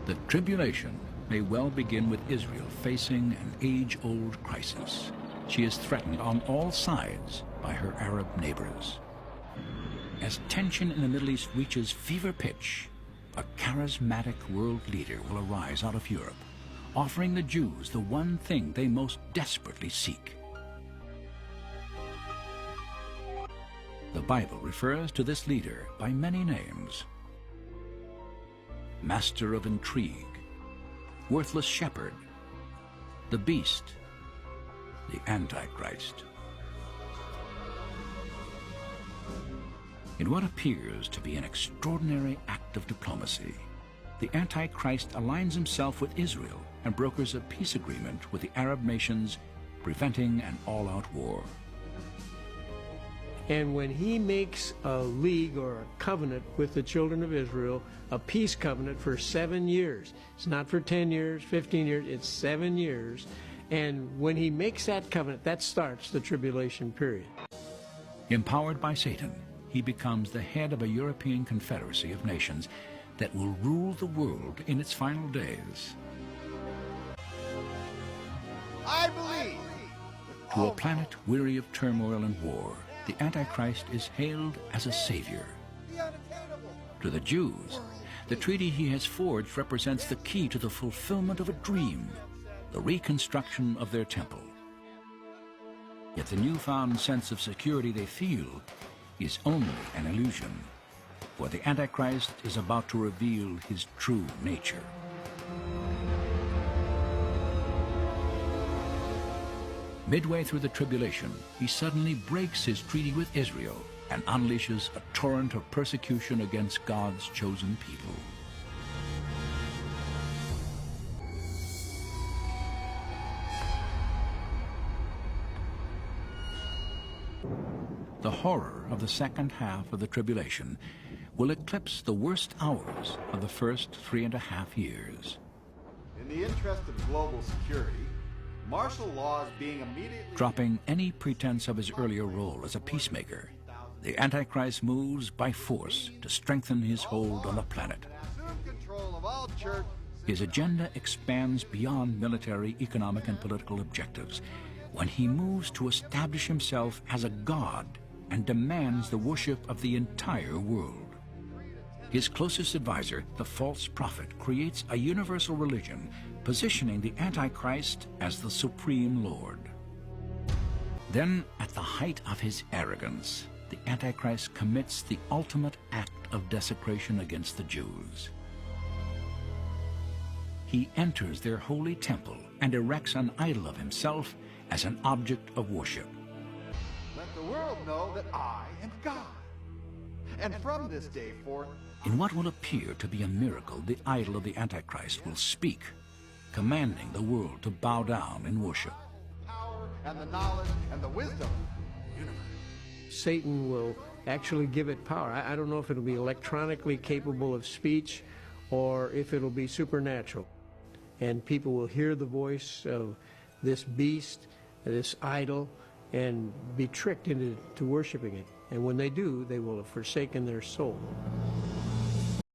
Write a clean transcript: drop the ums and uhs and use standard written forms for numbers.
The tribulation may well begin with Israel facing an age-old crisis. She is threatened on all sides by her Arab neighbors. As tension in the Middle East reaches fever pitch, a charismatic world leader will arise out of Europe, offering the Jews the one thing they most desperately seek. The Bible refers to this leader by many names: Master of Intrigue, Worthless Shepherd, the Beast, the Antichrist. In what appears to be an extraordinary act of diplomacy, the Antichrist aligns himself with Israel and brokers a peace agreement with the Arab nations, preventing an all-out war. And when he makes a league or a covenant with the children of Israel, a peace covenant for 7 years, it's not for 10 years, 15 years, it's 7 years. And when he makes that covenant, that starts the tribulation period. Empowered by Satan, he becomes the head of a European confederacy of nations that will rule the world in its final days. I believe. To a planet weary of turmoil and war, the Antichrist is hailed as a savior. To the Jews, the treaty he has forged represents the key to the fulfillment of a dream, the reconstruction of their temple. Yet the newfound sense of security they feel is only an illusion, for the Antichrist is about to reveal his true nature. Midway through the tribulation, he suddenly breaks his treaty with Israel and unleashes a torrent of persecution against God's chosen people. The horror of the second half of the tribulation will eclipse the worst hours of the first 3.5 years. In the interest of global security, martial law is being immediately... Dropping any pretense of his earlier role as a peacemaker, the Antichrist moves by force to strengthen his hold on the planet. His agenda expands beyond military, economic, and political objectives when he moves to establish himself as a god and demands the worship of the entire world. His closest advisor, the false prophet, creates a universal religion, positioning the Antichrist as the supreme Lord. Then, at the height of his arrogance, the Antichrist commits the ultimate act of desecration against the Jews. He enters their holy temple and erects an idol of himself as an object of worship. Let the world know that I am God. And from this day forth... In what will appear to be a miracle, the idol of the Antichrist will speak, commanding the world to bow down in worship. Power and the knowledge and the wisdom of the universe. Satan will actually give it power. I don't know if it'll be electronically capable of speech or if it'll be supernatural. And people will hear the voice of this beast, this idol, and be tricked into worshiping it. And when they do, they will have forsaken their soul.